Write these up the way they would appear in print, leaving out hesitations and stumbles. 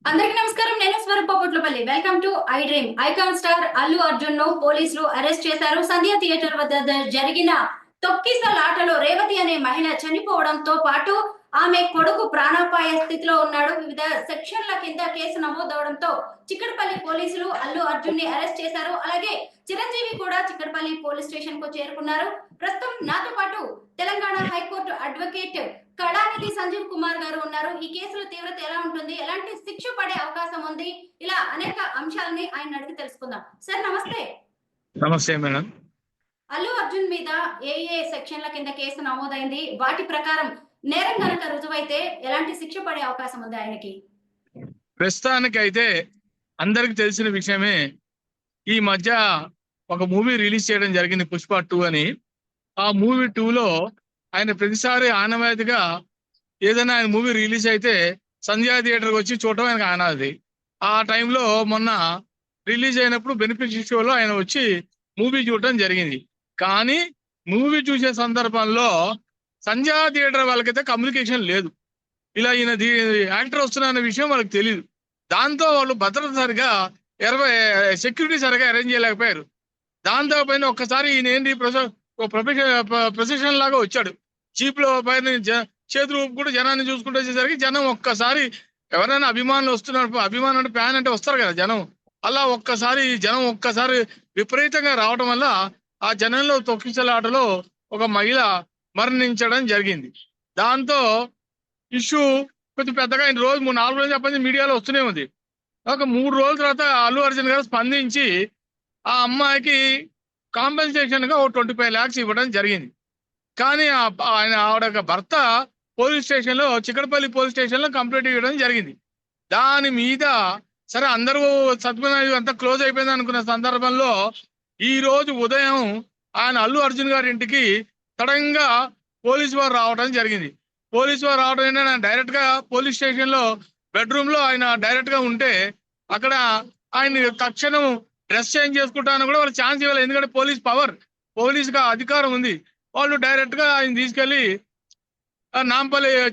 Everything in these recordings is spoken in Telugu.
అందరికీ నమస్కారం. నేను Swaroopa Potlapalli. Welcome to I Dream. Icon star Allu Arjun ను పోలీసులు అరెస్ట్ చేశారు. సంధ్య థియేటర్ వద్ద జరిగిన తొక్కిసలాటలో రేవతి అనే మహిళ చనిపోవడంతో పాటు ఆమె కొడుకు ప్రాణాపాయ స్థితిలో ఉన్నాడు. వివిధ సెక్షన్ల కింద కేసు నమోదవడంతో చిక్కడపల్లి పోలీసులు అల్లు అర్జున్ ని అరెస్ట్ చేశారు. అలాగే చిరంజీవి కూడా చిక్కడపల్లి పోలీస్ స్టేషన్ కు చేరుకున్నారు. ప్రస్తుతం నాతో పాటు తెలంగాణ హైకోర్టు అడ్వకేట్ కళానిధి సంజీవ్ కుమార్ గారు ఉన్నారు. ఈ కేసుల తీవ్రత ఎలా ఉంటుంది, ఎలాంటి శిక్ష పడే అవకాశం ఉంది, ఇలా అనేక అంశాలని ఆయన అడిగి తెలుసుకుందాం. సార్ నమస్తే. నమస్తే మేడం. అల్లు అర్జున్ మీద ఏ సెక్షన్ల కింద కేసు నమోదైంది, వాటి ప్రకారం నేరం కనుక రుజువైతే ఎలాంటి శిక్ష పడే అవకాశం ఉంది ఆయనకి? ప్రస్తుతానికి అయితే అందరికి తెలిసిన విషయమే, ఈ మధ్య ఒక మూవీ రిలీజ్ చేయడం జరిగింది, పుష్ప 2 అని. ఆ మూవీ 2లో ఆయన ప్రతిసారి ఆనవాయితీగా ఏదైనా ఆయన మూవీ రిలీజ్ అయితే సంధ్యా థియేటర్కి వచ్చి చూడటం ఆయనకు ఆనవాయితీ. ఆ టైంలో మొన్న రిలీజ్ అయినప్పుడు బెనిఫిట్ షోలో ఆయన వచ్చి మూవీ చూడటం జరిగింది. కానీ మూవీ చూసే సందర్భంలో సంధ్యా థియేటర్ వాళ్ళకైతే కమ్యూనికేషన్ లేదు, ఇలా ఈయన యాక్టర్ వస్తున్న విషయం వాళ్ళకి తెలియదు. దాంతో వాళ్ళు భద్రత సరిగా సెక్యూరిటీ సరిగా అరేంజ్ చేయలేకపోయారు. దాంతో పైన ఒక్కసారి ఈయన ఏంటి ప్రొఫెషన్ లాగా వచ్చాడు, జీప్ లో పైన చేతులు కూడా జనాన్ని చూసుకుంటూ వచ్చేసరికి జనం ఒక్కసారి ఎవరైనా అభిమానులు వస్తున్నారు, అభిమానం అంటే ఫ్యాన్ అంటే వస్తారు కదా జనం, అలా జనం ఒక్కసారి విపరీతంగా రావడం వల్ల ఆ జనంలో తొక్కిసలాటలో ఒక మహిళ మరణించడం జరిగింది. దాంతో ఇష్యూ కొంచెం పెద్దగా రోజు 4 రోజులు చెప్పండి మీడియాలో వస్తూనే ఉంది. ఒక 3 రోజుల తర్వాత అల్లు అర్జున్ గారు స్పందించి ఆ అమ్మాయికి కాంపెన్సేషన్ గా 25 lakhs ఇవ్వడం జరిగింది. కానీ ఆవిడ భర్త పోలీస్ స్టేషన్ లో, చిక్కడపల్లి పోలీస్ స్టేషన్ లో కంప్లైంట్ ఇవ్వడం జరిగింది. దాని మీద సరే అందరూ సత్యనారాయణ అంతా క్లోజ్ అయిపోయింది అనుకున్న సందర్భంలో ఈ రోజు ఉదయం ఆయన అల్లు అర్జున్ గారి ఇంటికి సడన్గా పోలీసు వారు రావడం జరిగింది. పోలీసు వారు రావడం ఏంటంటే డైరెక్ట్ గా పోలీస్ స్టేషన్ లో బెడ్రూమ్ లో ఆయన డైరెక్ట్ గా ఉంటే అక్కడ ఆయన తక్షణం డ్రెస్ చేంజ్ చేసుకుంటాను కూడా వాళ్ళు ఛాన్స్ ఇవ్వాలి. ఎందుకంటే పోలీసుగా అధికారం ఉంది. వాళ్ళు డైరెక్ట్ గా ఆయన తీసుకెళ్లి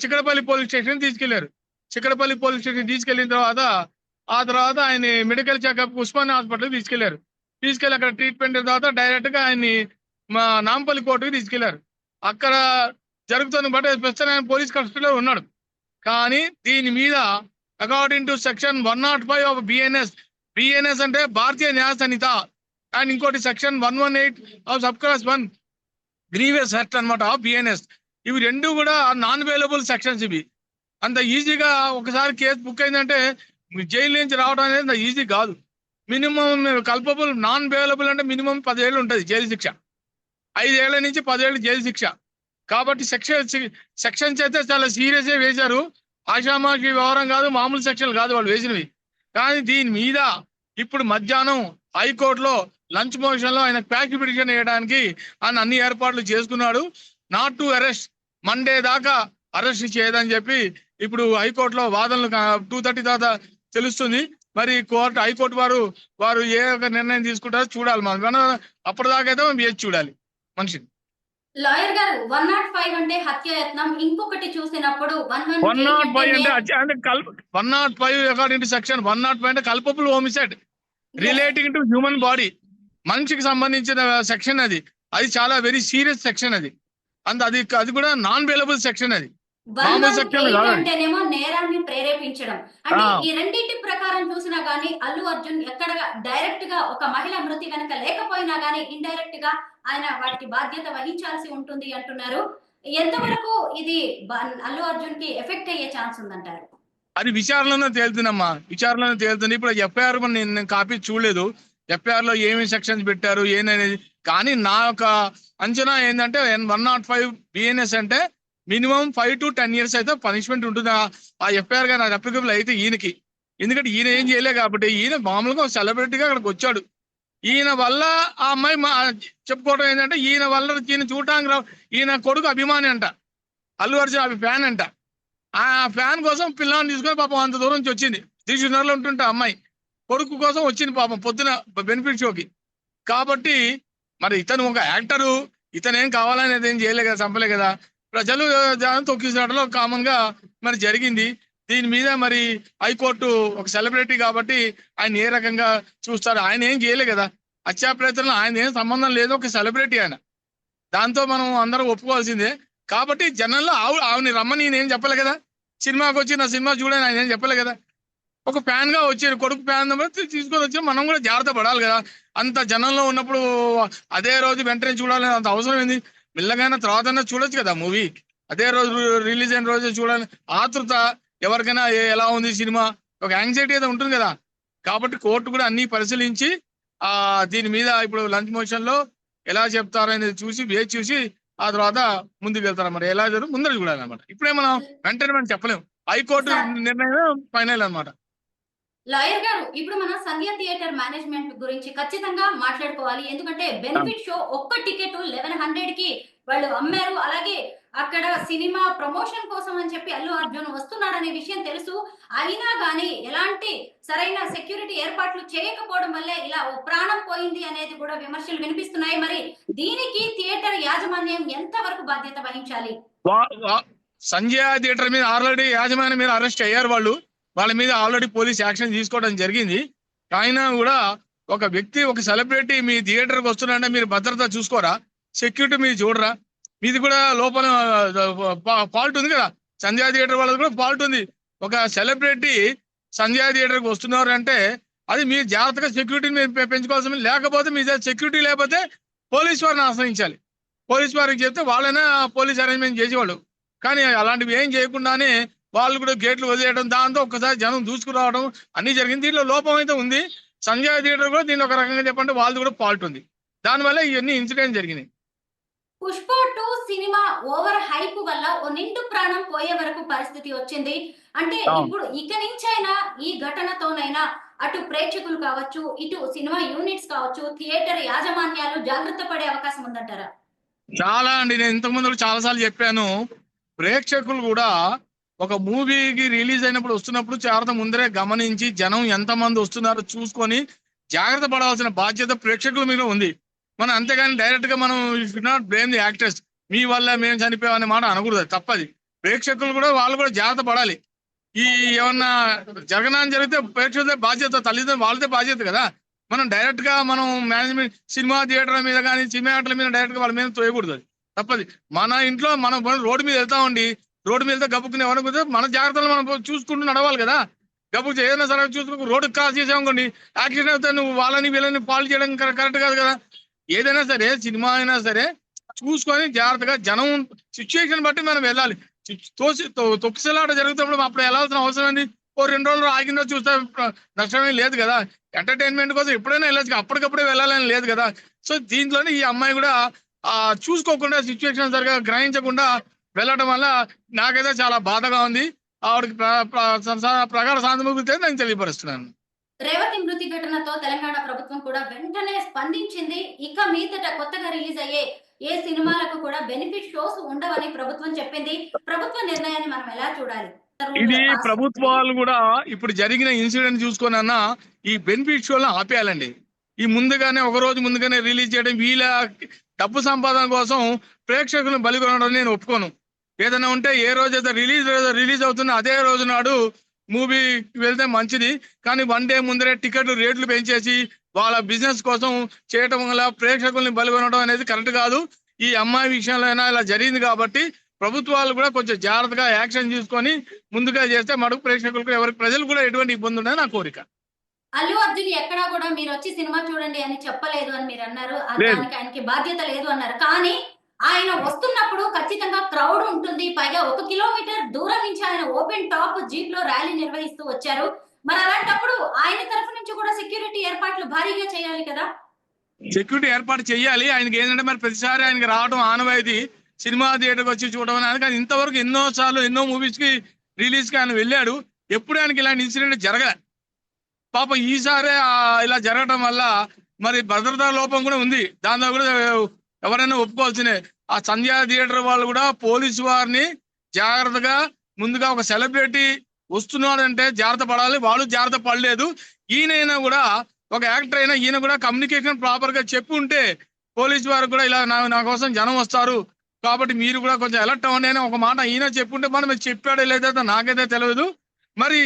చిక్కడపల్లి పోలీస్ స్టేషన్ తీసుకెళ్లారు. చిక్కడపల్లి పోలీస్ స్టేషన్ తీసుకెళ్లిన తర్వాత ఆయన మెడికల్ చెకప్ ఉస్మానియా హాస్పిటల్ తీసుకెళ్లారు. తీసుకెళ్లి అక్కడ ట్రీట్మెంట్ తర్వాత డైరెక్ట్ గా ఆయన్ని నాంపల్లి కోర్టుకి తీసుకెళ్లారు. అక్కడ జరుగుతున్న బట్టి ప్రస్తుతం ఆయన పోలీస్ కస్టడీలో ఉన్నాడు. కానీ దీని మీద according to section 105 of BNS అంటే భారతీయ న్యాయ సంహిత అండ్ ఇంకోటి section 118 of sub class 1 grievous act అనమాట ఆఫ్ బిఎన్ఎస్. ఇవి రెండు కూడా నాన్ అవైలబుల్ సెక్షన్స్. ఇవి అంత ఈజీగా ఒకసారి కేసు బుక్ అయిందంటే జైలు నుంచి రావడం అనేది అంత ఈజీ కాదు. మినిమం కల్పబుల్ నాన్ అవైలబుల్ అంటే మినిమం 10 ఏళ్ళు ఉంటుంది జైలు శిక్ష, 5 ఏళ్ల నుంచి 10 ఏళ్ళు జైలు శిక్ష. కాబట్టి సెక్షన్స్ అయితే చాలా సీరియస్ గా వేశారు. ఆషామాషి వ్యవహారం కాదు, మామూలు సెక్షన్లు కాదు వాళ్ళు వేసినవి. కానీ దీని మీద ఇప్పుడు మధ్యాహ్నం హైకోర్టులో లంచ్ మోషన్ లో ఆయన ప్యాక్ పిటిషన్ వేయడానికి ఆయన అన్ని ఏర్పాట్లు చేసుకున్నాడు. నాట్ టు అరెస్ట్, మండే దాకా అరెస్ట్ చేయదని చెప్పి ఇప్పుడు హైకోర్టులో వాదనలు 2:30 తర్వాత తెలుస్తుంది. మరి హైకోర్టు వారు ఏ ఒక నిర్ణయం తీసుకుంటారో చూడాలి. మనం అప్పటిదాకా అయితే మనం వేచి చూడాలి మనిషిని. లాయర్ గారు 105 అంటే హత్యాయత్నం, ఇంకొకటి చూసినప్పుడు 105 అంటే 105 అకార్డింగ్ టు సెక్షన్ 105 అంటే culpable homicide relating to human body, మనిషికి సంబంధించిన సెక్షన్. అది చాలా వెరీ సీరియస్ సెక్షన్. అది అది కూడా నాన్ అవైలబుల్ సెక్షన్. అది అంటేనేమో నేరాన్ని ప్రేరేపించడం. అంటే ఈ రెండింటి ప్రకారం చూసినా గానీ అల్లు అర్జున్ ఎక్కడ డైరెక్ట్ గా ఒక మహిళ మృతి కనుక లేకపోయినా గానీ ఇండైరెక్ట్ గా ఆయన వాటికి బాధ్యత వహించాల్సి ఉంటుంది అంటున్నారు. ఎంతవరకు ఇది అల్లు అర్జున్ కి ఎఫెక్ట్ అయ్యే ఛాన్స్ ఉందంటారు? అది విచారణలో తేలుతుందమ్మా, విచారణలో తేలుతుంది. ఇప్పుడు ఎఫ్ఐఆర్ నేను కాపీ చూడలేదు, ఎఫ్ఐఆర్ లో ఏమి సెక్షన్స్ పెట్టారు ఏందనేది. కానీ నా యొక్క అంచనా ఏంటంటే 105 బిఎన్ఎస్ అంటే మినిమం 5 to 10 years అయితే పనిష్మెంట్ ఉంటుంది. ఆ ఎఫ్ఐఆర్ గానీ అప్లికబుల్ అయితే ఈయనకి. ఎందుకంటే ఈయన ఏం చేయలే కాబట్టి, ఈయన మామూలుగా సెలబ్రిటీగా అక్కడికి వచ్చాడు. ఈయన వల్ల ఆ అమ్మాయి చెప్పుకోవడం ఏంటంటే ఈయన వల్ల ఈయన చూడటానికి ఈయన కొడుకు అభిమాని అంట, అల్లు అర్జున్ ఫ్యాన్ అంట. ఆ ఫ్యాన్ కోసం పిల్లాన్ని తీసుకొని పాపం అంత దూరం నుంచి వచ్చింది. దిల్సుఖ్నగర్లో ఉంటుంటే అమ్మాయి కొడుకు కోసం వచ్చింది పాపం పొద్దున బెనిఫిట్ షోకి. కాబట్టి మరి ఇతను ఒక యాక్టరు, ఇతను ఏం కావాలనేది ఏం చేయలే కదా, చంపలే కదా. ప్రజలు తొక్కిసలాటలో కామన్ గా మరి జరిగింది. దీని మీద మరి హైకోర్టు ఒక సెలబ్రిటీ కాబట్టి ఆయన ఏ రకంగా చూస్తారు? ఆయన ఏం చేయలే కదా, హత్యాప్రయత్నంలో ఆయన ఏం సంబంధం లేదు, ఒక సెలబ్రిటీ ఆయన. దాంతో మనం అందరం ఒప్పుకోవాల్సిందే. కాబట్టి జనంలో ఆవిని రమ్మని నేనేం చెప్పలే కదా, సినిమాకి వచ్చి నా సినిమా చూడని ఆయన ఏం చెప్పలే కదా. ఒక ఫ్యాన్ గా వచ్చారు, కొడుకు ఫ్యాన్ తీసుకొని వచ్చి మనం కూడా జాగ్రత్త పడాలి కదా. అంత జనంలో ఉన్నప్పుడు అదే రోజు వెంటనే చూడాలని అంత అవసరం ఏంది? మెల్లగానే తర్వాత చూడొచ్చు కదా మూవీ. అదే రోజు రిలీజ్ అయిన రోజు చూడాలి. ఆతృత ఎవరికైనా ఎలా ఉంది సినిమా, ఒక యాంగ్జైటీ అయితే ఉంటుంది కదా. కాబట్టి కోర్టు కూడా అన్ని పరిశీలించి దీని మీద ఇప్పుడు లంచ్ మోషన్ లో ఎలా చెప్తారనేది చూసి వేచి చూసి ఆ తర్వాత ముందుకు వెళ్తారు. మరి ఎలా జరుగుతుంది ముందర చూడాలన్నమాట. ఇప్పుడే మనం వెంటనే మనం చెప్పలేము. హైకోర్టు నిర్ణయం ఫైనల్ అన్నమాట. లాయర్ గారు, ఇప్పుడు మన సంధ్య థియేటర్ మేనేజ్మెంట్ గురించి ఖచ్చితంగా మాట్లాడుకోవాలి. ఎందుకంటే బెనిఫిట్ షో ఒక్క టికెట్ 1100 కి వాళ్ళు అమ్మారు. అలాగే అక్కడ సినిమా ప్రమోషన్ కోసం అని చెప్పి అల్లు అర్జున్ వస్తున్నాడనే విషయం తెలుసు. అయినా గానీ ఎలాంటి సరైన సెక్యూరిటీ ఏర్పాట్లు చేయకపోవడం వల్లే ఇలా ఓ ప్రాణం పోయింది అనేది కూడా విమర్శలు వినిపిస్తున్నాయి. మరి దీనికి థియేటర్ యాజమాన్యం ఎంత వరకు బాధ్యత వహించాలి? సంజయ్ థియేటర్ మీద ఆల్రెడీ యాజమాన్యం మీద అరెస్ట్ అయ్యారు వాళ్ళు. వాళ్ళ మీద ఆల్రెడీ పోలీస్ యాక్షన్ తీసుకోవడం జరిగింది. అయినా కూడా ఒక వ్యక్తి, ఒక సెలబ్రిటీ మీ థియేటర్కి వస్తున్నారంటే మీరు భద్రత చూసుకోరా? సెక్యూరిటీ మీరు చూడరా? మీది కూడా లోపల ఫాల్ట్ ఉంది కదా. సంధ్యా థియేటర్ వాళ్ళది కూడా ఫాల్ట్ ఉంది. ఒక సెలబ్రిటీ సంధ్యా థియేటర్కి వస్తున్నారు అంటే అది మీరు జాగ్రత్తగా సెక్యూరిటీని మీరు పెంచుకోవాల్సింది. లేకపోతే మీ సెక్యూరిటీ లేకపోతే పోలీస్ వారిని ఆశ్రయించాలి. పోలీస్ వారికి చెప్తే వాళ్ళైనా పోలీస్ అరేంజ్మెంట్ చేసేవాళ్ళు. కానీ అలాంటివి ఏం చేయకుండానే వాళ్ళు కూడా గేట్లు వదిలేయడం, దాంతో ఒక్కసారి జనం దూసుకురావడం అన్ని జరిగింది. దీంట్లో లోపం అయితే ఉంది. సంజయ్ థియేటర్ కూడా దీన్ని ఒక రకంగా చెప్పంటే వాళ్ళది కూడా ఫాల్ట్ ఉంది. దానివల్ల ఇవన్నీ ఇన్సిడెంట్ జరిగినాయి. పుష్ప 2 సినిమా ఓవర్ హైప్ వల్ల ఓ నిండు ప్రాణం పోయే వరకు పరిస్థితి వచ్చింది. అంటే ఇప్పుడు ఇక నుంచైనా ఈ ఘటనతోనైనా అటు ప్రేక్షకులు కావచ్చు, ఇటు సినిమా యూనిట్స్ కావచ్చు, థియేటర్ యాజమాన్యాలు జాగ్రత్త పడే అవకాశం ఉందంటారా? చాలా అండి. నేను ఇంతకు ముందు చాలా సార్లు చెప్పాను. ప్రేక్షకులు కూడా ఒక మూవీకి రిలీజ్ అయినప్పుడు వస్తున్నప్పుడు చాలా ముందరే గమనించి జనం ఎంతమంది వస్తున్నారో చూసుకొని జాగ్రత్త పడాల్సిన బాధ్యత ప్రేక్షకుల మీద ఉంది. మనం అంతేగాని డైరెక్ట్ గా మనం should not blame the actors. మీ వల్ల మేము చనిపోయామనే మాట అనకూడదు, తప్పది. ప్రేక్షకులు కూడా వాళ్ళు కూడా జాగ్రత్త పడాలి. ఈ ఏమన్నా జరగనాన్ని జరిగితే ప్రేక్షకులే బాధ్యత, తల్లిదండ్రులు వాళ్ళదే బాధ్యత కదా. మనం డైరెక్ట్ గా మనం మేనేజ్మెంట్ సినిమా థియేటర్ మీద కానీ సినిమా యాక్టర్ల మీద డైరెక్ట్ గా వాళ్ళ మీద తోయకూడదు, తప్పది. మన ఇంట్లో మనం రోడ్డు మీద వెళ్తామండి, రోడ్డు మీద గబుక్కునే అనుకుంటే మన జాగ్రత్తలు మనం చూసుకుంటూ నడవాలి కదా. గబుక్కు ఏదైనా సరే చూసుకుని రోడ్డు క్రాస్ చేసామనుకోండి, యాక్సిడెంట్ అవుతాయి. నువ్వు వాళ్ళని వీళ్ళని పాలు చేయడం కరెక్ట్ కాదు కదా. ఏదైనా సరే సినిమా అయినా సరే చూసుకొని జాగ్రత్తగా జనం సిచ్యువేషన్ బట్టి మనం వెళ్ళాలి. తొక్కిసలాట జరుగుతున్నప్పుడు అప్పుడు వెళ్ళాల్సిన అవసరం ఏంది? ఓ 2 రోజులు ఆగిన చూస్తే నష్టమే లేదు కదా. ఎంటర్టైన్మెంట్ కోసం ఎప్పుడైనా వెళ్ళచ్చు, అప్పటికప్పుడే వెళ్ళాలని లేదు కదా. సో దీంట్లోనే ఈ అమ్మాయి కూడా చూసుకోకుండా సిచ్యువేషన్ సరిగా గ్రహించకుండా వెళ్ళడం వల్ల నాకైతే చాలా బాధగా ఉంది. ఆవిడకి ప్రగాఢ సానుభూతి నేను తెలియపరుస్తున్నాను. రేవతి మృతి ఘటనతో తెలంగాణ ప్రభుత్వం కూడా వెంటనే స్పందించింది. ఇక మీదట కొత్తగా రిలీజ్ అయ్యే ఏ సినిమాలకు కూడా బెనిఫిట్ షోస్ ఉండవని ప్రభుత్వం చెప్పింది. ప్రభుత్వ నిర్ణయాన్ని మనం ఎలా చూడాలి? ఇది ప్రభుత్వాలు కూడా ఇప్పుడు జరిగిన ఇన్సిడెంట్ చూసుకొని ఈ బెనిఫిట్ షోలను ఆపేయాలండి. ఈ ముందుగానే ఒక రోజు ముందుగానే రిలీజ్ చేయడం, వీళ్ళ డబ్బు సంపాదన కోసం ప్రేక్షకులను బలిగొనడం నేను ఒప్పుకోను. ఏదైనా ఉంటే ఏ రోజైతే రిలీజ్ అవుతుందో అదే రోజు నాడు మూవీకి వెళ్తే మంచిది. కానీ 1 డే ముందరే టికెట్లు రేట్లు పెంచేసి వాళ్ళ బిజినెస్ కోసం చేయటం వల్ల ప్రేక్షకుల్ని బలిగొనడం అనేది కరెక్ట్ కాదు. ఈ అమ్మాయి విషయంలో అయినా ఇలా జరిగింది కాబట్టి ప్రభుత్వాలు కూడా కొంచెం జాగ్రత్తగా యాక్షన్ తీసుకొని ముందుగా చేస్తే మడుగు ప్రేక్షకులకు ఎవరికి ప్రజలు కూడా ఎటువంటి ఇబ్బంది ఉండదు నా కోరిక. అల్లు అర్జున్ ఎక్కడా కూడా మీరు వచ్చి సినిమా చూడండి అని చెప్పలేదు అని మీరు అన్నారు. దానికి ఆయనకి బాధ్యత లేదు అన్నారు. కానీ ఆయన వస్తున్నప్పుడు ఖచ్చితంగా క్రౌడ్ ఉంటుంది. పైగా 1 కిలోమీటర్ దూరం నుంచి ఆయన ఓపెన్ టాప్ జీప్ లో ర్యాలీ నిర్వహిస్తూ వచ్చారు. మరి అలాంటప్పుడు ఆయన తరఫు నుంచి కూడా సెక్యూరిటీ ఏర్పాట్లు భారీగా చేయాలి కదా. సెక్యూరిటీ ఏర్పాటు చేయాలి. ఆయనకి ఏంటంటే మరి ప్రతిసారి ఆయనకి రావడం ఆనవాయితీ, సినిమా థియేటర్కి వచ్చి చూడడం అనేది. ఇంతవరకు ఎన్నోసార్లు ఎన్నో మూవీస్ కి రిలీజ్ కి ఆయన వెళ్ళాడు. ఎప్పుడు ఆయనకి ఇలాంటి ఇన్సిడెంట్ జరగలే. పాపం ఈసారే ఇలా జరగడం వల్ల మరి భద్రతా లోపం కూడా ఉంది. దాంతో కూడా ఎవరైనా ఒప్పుకోవాల్సిందే. ఆ సంధ్యా థియేటర్ వాళ్ళు కూడా పోలీసు వారిని జాగ్రత్తగా ముందుగా ఒక సెలబ్రిటీ వస్తున్నాడంటే జాగ్రత్త పడాలి. వాళ్ళు జాగ్రత్త పడలేదు. ఈయనైనా కూడా ఒక యాక్టర్ అయినా ఈయన కూడా కమ్యూనికేషన్ ప్రాపర్ గా చెప్పి ఉంటే పోలీసు వారు కూడా ఇలా నా కోసం జనం వస్తారు కాబట్టి మీరు కూడా కొంచెం అలర్ట్ అవ్వండి అని ఒక మాట ఈయన చెప్పుంటే మనం చెప్పాడో లేదో నాకైతే తెలియదు. మరి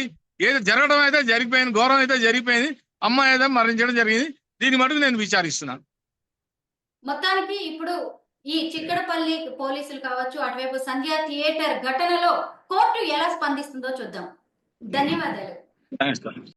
ఏదో జరగడం అయితే జరిగిపోయింది, ఘోరం అయితే జరిగిపోయింది, అమ్మాయి అయితే మరణించడం జరిగింది. దీని మటుకు నేను విచారిస్తున్నాను. మొత్తానికి ఇప్పుడు ఈ చిక్కడపల్లి పోలీసులు కావచ్చు, అటువైపు సంధ్యా థియేటర్ ఘటనలో కోర్టు ఎలా స్పందిస్తుందో చూద్దాం. ధన్యవాదాలు. థాంక్స్.